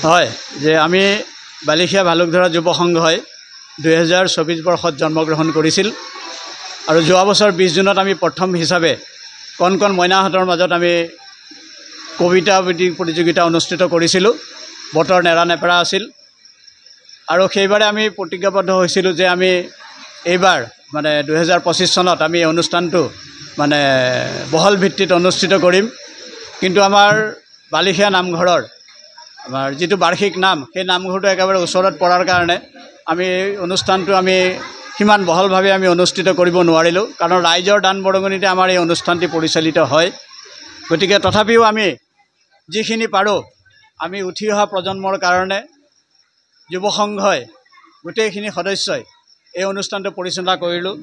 হয় যে আমি বালিখিয়া ভালুকধৰা যুৱ সংঘই 2024 বৰ্ষত জন্মগ্ৰহণ কৰিছিল আৰু যোৱা বছৰ 20 জুনত আমি প্ৰথম হিচাপে কণ কণ মইনাহঁতৰ মাজত আমি কবিতা আবৃত্তি প্ৰতিযোগিতা অনুষ্ঠিত কৰিছিলোঁ। বতৰ নেৰা নেপেৰা আছিল আৰু সেইবাৰে আমি প্ৰতিজ্ঞাবদ্ধ হৈছিলোঁ যে আমি এইবাৰ মানে 2025 চনত আমি অনুষ্ঠানটো মানে বহল ভিত্তিত অনুষ্ঠিত কৰিম। কিন্তু আমাৰ বালিখিয়া নামঘৰৰ আমাৰ যিটো বাৰ্ষিক নাম সেই নামঘৰটো একেবাৰে ওচৰত পৰাৰ কাৰণে আমি অনুষ্ঠানটো আমি সিমান বহলভাৱে আমি অনুষ্ঠিত কৰিব নোৱাৰিলোঁ, কাৰণ ৰাইজৰ দান বৰঙণিতে আমাৰ এই অনুষ্ঠানটি পৰিচালিত হয়। গতিকে তথাপিও আমি যিখিনি পাৰোঁ আমি উঠি অহা প্ৰজন্মৰ কাৰণে যুৱ সংঘই গোটেইখিনি সদস্যই এই অনুষ্ঠানটো পৰিচালনা কৰিলোঁ।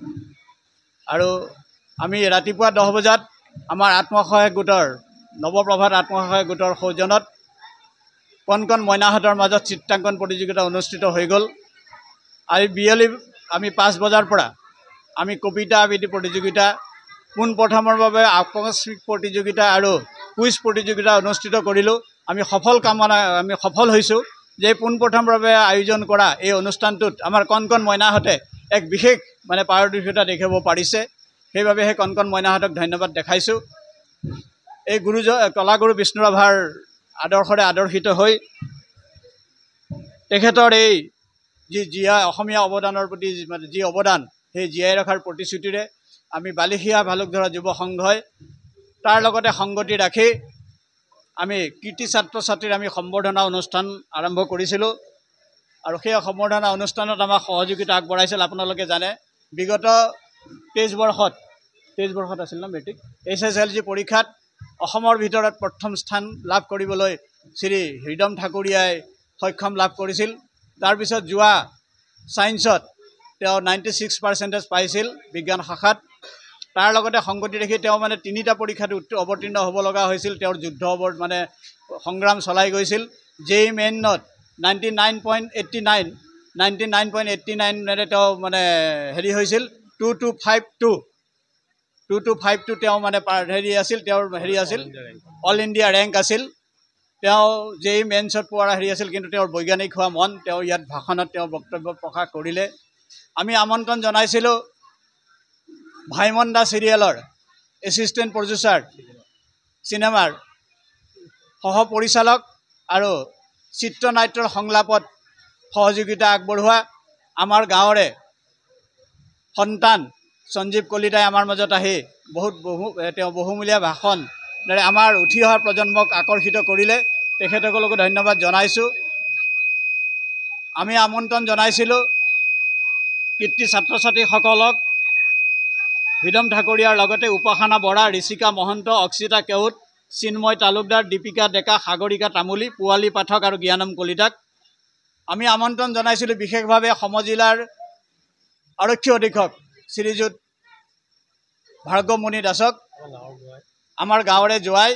আৰু আমি ৰাতিপুৱা 10 বজাত আমাৰ আত্মসহায়ক গোটৰ নৱপ্ৰভাত আত্মসহায়ক গোটৰ সৌজন্যত কণ কণ মইনাহঁতৰ মাজত চিত্ৰাংকন প্ৰতিযোগিতা অনুষ্ঠিত হৈ গ'ল। আৰু বিয়লি আমি 5 বজাৰ পৰা আমি কবিতা আবৃত্তি প্ৰতিযোগিতা, পোনপ্ৰথমৰ বাবে আকস্মিক প্ৰতিযোগিতা আৰু কুইজ প্ৰতিযোগিতা অনুষ্ঠিত কৰিলোঁ। আমি সফল হৈছোঁ যে পোনপ্ৰথমৰ বাবে আয়োজন কৰা এই অনুষ্ঠানটোত আমাৰ কণ কণ মইনাহঁতে এক বিশেষ মানে পাৰদৰ্শিতা দেখাব পাৰিছে। সেইবাবে সেই কণ কণ মইনাহঁতক ধন্যবাদ দেখাইছোঁ। এই কলাগুৰু বিষ্ণুৰাভাৰ আদৰ্শৰে আদৰ্শিত হৈ তেখেতৰ এই অসমীয়া অৱদানৰ প্ৰতি যি অৱদান সেই জীয়াই ৰখাৰ প্ৰতিশ্ৰুতিৰে আমি বালিখিয়া ভালুকধৰা যুৱ সংঘই তাৰ লগতে সংগতি ৰাখি আমি কৃতি ছাত্ৰ ছাত্ৰীৰ আমি সম্বৰ্ধনা অনুষ্ঠান আৰম্ভ কৰিছিলোঁ। আৰু সেই সম্বৰ্ধনা অনুষ্ঠানত আমাক সহযোগিতা আগবঢ়াইছিল আপোনালোকে জানে বিগত 23 বৰ্ষত আছিল ন মেট্ৰিক SSLC পৰীক্ষাত অসমৰ ভিতৰত প্ৰথম স্থান লাভ কৰিবলৈ শ্ৰী হৃদম ঠাকুৰীয়াই সক্ষম লাভ কৰিছিল। তাৰপিছত যোৱা ছায়েন্সত তেওঁ 96% পাইছিল বিজ্ঞান শাখাত। তাৰ লগতে সংগতি ৰাখি তেওঁ মানে 3টা পৰীক্ষাত অৱতীৰ্ণ হ'ব লগা হৈছিল। তেওঁৰ যুদ্ধ মানে সংগ্ৰাম চলাই গৈছিল। JEE মেইনত 99.89 তেওঁ মানে হেৰি হৈছিল 2252 তেওঁ মানে তেওঁৰ আছিল অল ইণ্ডিয়া ৰেংক আছিল। তেওঁ JEE মেইনছত পোৱাৰ আছিল, কিন্তু তেওঁৰ বৈজ্ঞানিক হোৱা মন তেওঁ ইয়াত ভাষণত তেওঁ বক্তব্য প্ৰকাশ কৰিলে। আমি আমন্ত্ৰণ জনাইছিলোঁ ভাইমন দা চিৰিয়েলৰ এছিষ্টেণ্ট প্ৰডিউচাৰ চিনেমাৰ সহ পৰিচালক আৰু চিত্ৰনাট্যৰ সংলাপত সহযোগিতা আগবঢ়োৱা আমাৰ গাঁৱৰে সন্তান সঞ্জীৱ কলিতাই আমাৰ মাজত আহি তেওঁ বহুমূলীয়া ভাষণ আমাৰ উঠি অহা প্ৰজন্মক আকৰ্ষিত কৰিলে। তেখেতসকলকো ধন্যবাদ জনাইছোঁ। আমি আমন্ত্ৰণ জনাইছিলোঁ কৃতি ছাত্ৰ ছাত্ৰীসকলক হৃদম ঠাকুৰীয়াৰ লগতে উপাসনা বৰা, ঋষিকা মহন্ত, অক্ষিতা কেওট, চিন্ময় তালুকদাৰ, দীপিকা ডেকা, সাগৰিকা তামুলী, পোৱালী পাঠক আৰু জ্ঞানম কলিতাক। আমি আমন্ত্ৰণ জনাইছিলোঁ বিশেষভাৱে সমজিলাৰ আৰক্ষী অধীক্ষক শ্ৰীযুত ভাৰ্গৱমণি দাসক, আমাৰ গাঁৱৰে জোৱাই।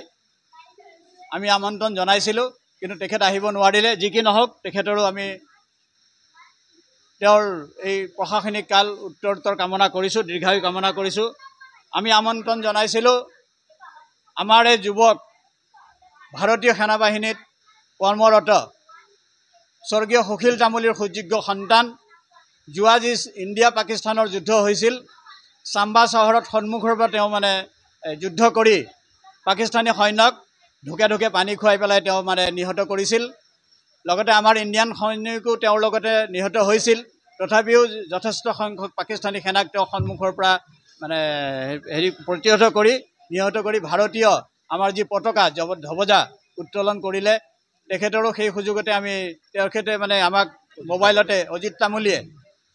আমি আমন্ত্ৰণ জনাইছিলোঁ, কিন্তু তেখেত আহিব নোৱাৰিলে। যি কি নহওক তেখেতৰো আমি তেওঁৰ এই প্ৰশাসনিক কাল উত্তৰোত্তৰ কামনা কৰিছোঁ, দীৰ্ঘায়ু কামনা কৰিছোঁ। আমি আমন্ত্ৰণ জনাইছিলোঁ আমাৰ এই যুৱক ভাৰতীয় সেনাবাহিনীত কৰ্মৰত স্বৰ্গীয় সুশীল তামুলীৰ সুযোগ্য সন্তান। যোৱা যি ইণ্ডিয়া পাকিস্তানৰ যুদ্ধ হৈছিল, চাম্বা চহৰত সন্মুখৰ পৰা তেওঁ মানে যুদ্ধ কৰি পাকিস্তানী সৈন্যক ঢুকে ঢুকে পানী খুৱাই পেলাই তেওঁ মানে নিহত কৰিছিল। লগতে আমাৰ ইণ্ডিয়ান সৈনিকো তেওঁৰ লগতে নিহত হৈছিল। তথাপিও যথেষ্ট সংখ্যক পাকিস্তানী সেনাক তেওঁ সন্মুখৰ পৰা মানে প্ৰতিহত কৰি নিহত কৰি ভাৰতীয় আমাৰ যি পতাকা ধ্বজা উত্তোলন কৰিলে। তেখেতৰো সেই সুযোগতে তেখেতে মানে আমাক মোবাইলতে অজিত তামুলীয়ে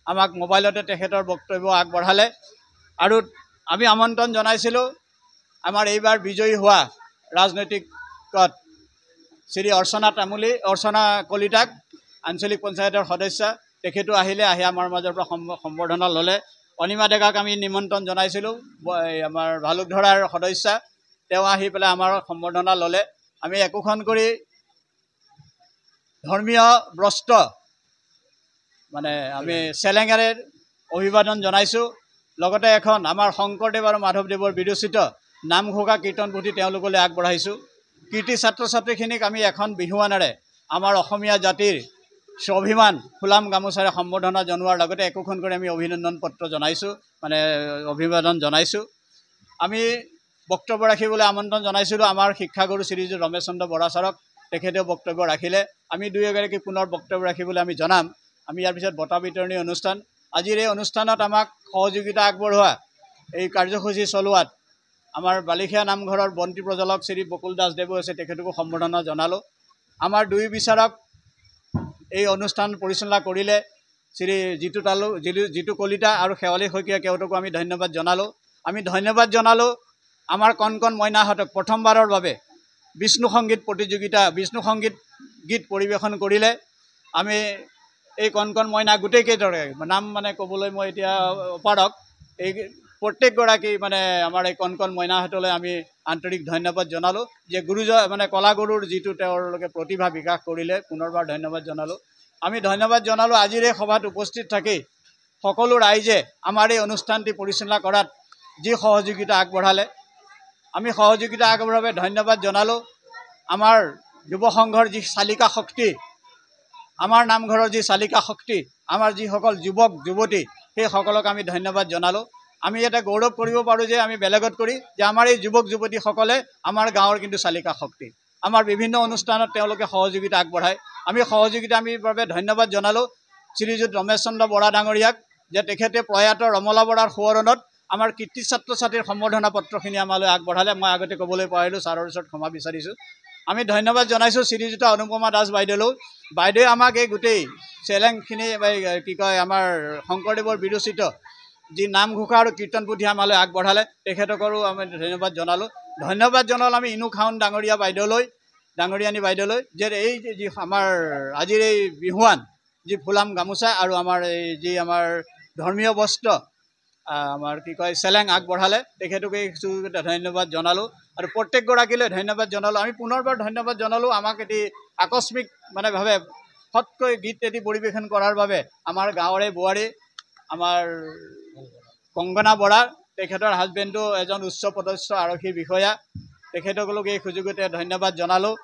আমাক মোবাইলতে তেখেতৰ বক্তব্য আগবঢ়ালে। আৰু আমি আমন্ত্ৰণ জনাইছিলোঁ আমাৰ এইবাৰ বিজয়ী হোৱা ৰাজনৈতিকত শ্ৰী অৰ্চনা কলিতাক, আঞ্চলিক পঞ্চায়তৰ সদস্য। তেখেতো আহি আমাৰ মাজৰ পৰা সম্বৰ্ধনা ল'লে। অনিমা ডেকাক আমি নিমন্ত্ৰণ জনাইছিলোঁ, আমাৰ ভালুকধৰাৰ সদস্য। তেওঁ আহি পেলাই আমাৰ সম্বৰ্ধনা ল'লে। আমি একোখন কৰি ধৰ্মীয় বস্ত্ৰ মানে আমি চেলেঙেৰে অভিবাদন জনাইছোঁ। লগতে এখন আমাৰ শংকৰদেৱ আৰু মাধৱদেৱৰ বিৰচিত নামঘোষা কীৰ্তন পুথি তেওঁলোকলৈ আগবঢ়াইছোঁ। কীৰ্তি ছাত্ৰ ছাত্ৰীখিনিক আমি এখন বিহুৱানেৰে আমাৰ অসমীয়া জাতিৰ স্বাভিমান ফুলাম গামোচাৰে সম্বৰ্ধনা জনোৱাৰ লগতে একোখন কৰি আমি অভিনন্দন পত্ৰ জনাইছোঁ, মানে অভিবাদন জনাইছোঁ। আমি বক্তব্য ৰাখিবলৈ আমন্ত্ৰণ জনাইছিলোঁ আমাৰ শিক্ষাগুৰু শ্ৰীযুত ৰমেশ চন্দ্ৰ বৰা ছাৰক। তেখেতেও বক্তব্য ৰাখিলে। আমি দুই এগৰাকী পুনৰ বক্তব্য ৰাখিবলৈ আমি জনাম। আমি ইয়াৰ পিছত বঁটা বিতৰণী অনুষ্ঠান। আজিৰ এই অনুষ্ঠানত আমাক সহযোগিতা আগবঢ়োৱা, এই কাৰ্যসূচী চলোৱাত আমাৰ বালিখিয়া নামঘৰৰ বন্তি প্ৰজ্বলক শ্ৰী বকুল দাসদেৱো আছে, তেখেতকো সম্বৰ্ধনা জনালোঁ। আমাৰ দুই বিচাৰক এই অনুষ্ঠান পৰিচালনা কৰিলে শ্ৰী জিতু কলিতা আৰু শেৱালী শইকীয়া, তেওঁতকো আমি ধন্যবাদ জনালোঁ। আমি ধন্যবাদ জনালোঁ আমাৰ কণ মইনাহঁতক। প্ৰথমবাৰৰ বাবে বিষ্ণু সংগীত প্ৰতিযোগিতা, বিষ্ণু সংগীত গীত পৰিৱেশন কৰিলে। আমি এই কণ মইনা গোটেইকেইটাৰে নাম মানে ক'বলৈ মই এতিয়া অপাৰক, এই প্ৰত্যেকগৰাকী মানে আমাৰ এই কণ মইনাহঁতলৈ আমি আন্তৰিক ধন্যবাদ জনালোঁ যে মানে কলাগুৰুৰ যিটো তেওঁলোকে প্ৰতিভা বিকাশ কৰিলে, পুনৰবাৰ ধন্যবাদ জনালোঁ। আমি ধন্যবাদ জনালোঁ আজিৰ এই সভাত উপস্থিত থাকি সকলো ৰাইজে আমাৰ এই অনুষ্ঠানটি পৰিচালনা কৰাত যি সহযোগিতা আগবঢ়ালে। আমি সহযোগিতা আগবঢ়োৱাৰ বাবে ধন্যবাদ জনালোঁ। আমাৰ যুৱ সংঘৰ যি চালিকা শক্তি, আমাৰ নামঘৰৰ যি চালিকা শক্তি, আমাৰ যিসকল যুৱক যুৱতী, সেইসকলক আমি ধন্যবাদ জনালোঁ। আমি এটা গৌৰৱ কৰিব পাৰোঁ যে আমি বেলেগত কৰি যে আমাৰ এই যুৱক যুৱতীসকলে আমাৰ গাঁৱৰ কিন্তু চালিকা শক্তি। আমাৰ বিভিন্ন অনুষ্ঠানত তেওঁলোকে সহযোগিতা আগবঢ়ায়। আমি বাবে ধন্যবাদ জনালোঁ শ্ৰীযুত ৰমেশ চন্দ্ৰ বৰা ডাঙৰীয়াক, যে তেখেতে প্ৰয়াত ৰমলা বৰাৰ সোঁৱৰণত আমাৰ কীৰ্তি ছাত্ৰ ছাত্ৰীৰ সম্বৰ্ধনা পত্ৰখিনি আমালৈ আগবঢ়ালে। মই আগতে ক'বলৈ পাৰিলোঁ, ছাৰৰ ওচৰত ক্ষমা বিচাৰিছোঁ। আমি ধন্যবাদ জনাইছোঁ শ্ৰীযুতা অনুপমা দাস বাইদেৱে আমাক এই গোটেই চেলেংখিনি কি কয় আমাৰ শংকৰদেৱৰ বিৰচিত যি নামঘোষা আৰু কীৰ্তন পুথি আমালৈ আগবঢ়ালে, তেখেতকৰো আমি ধন্যবাদ জনালোঁ। ধন্যবাদ জনালোঁ আমি ইনু খাউন ডাঙৰীয়ানী বাইদেউলৈ, যে এই যি আমাৰ আজিৰ এই বিহুৱান, যি ফুলাম গামোচা আৰু আমাৰ এই যি আমাৰ ধৰ্মীয় বস্ত্ৰ, আমাৰ কি কয় চেলেং আগবঢ়ালে, তেখেতকে ধন্যবাদ জনালোঁ। আৰু প্ৰত্যেকগৰাকীলৈ ধন্যবাদ জনালোঁ। আমি পুনৰবাৰ ধন্যবাদ জনালোঁ আমাক এটি আকস্মিক ভাৱে ফটকৈ গীত এটি পৰিৱেশন কৰাৰ বাবে আমাৰ গাঁৱৰে বোৱাৰী আমাৰ কংগনা বৰা, তেখেতৰ হাজবেণ্ডো এজন উচ্চ পদস্থ আৰক্ষী বিষয়া, তেখেতসকলক এই সুযোগতে ধন্যবাদ জনালোঁ।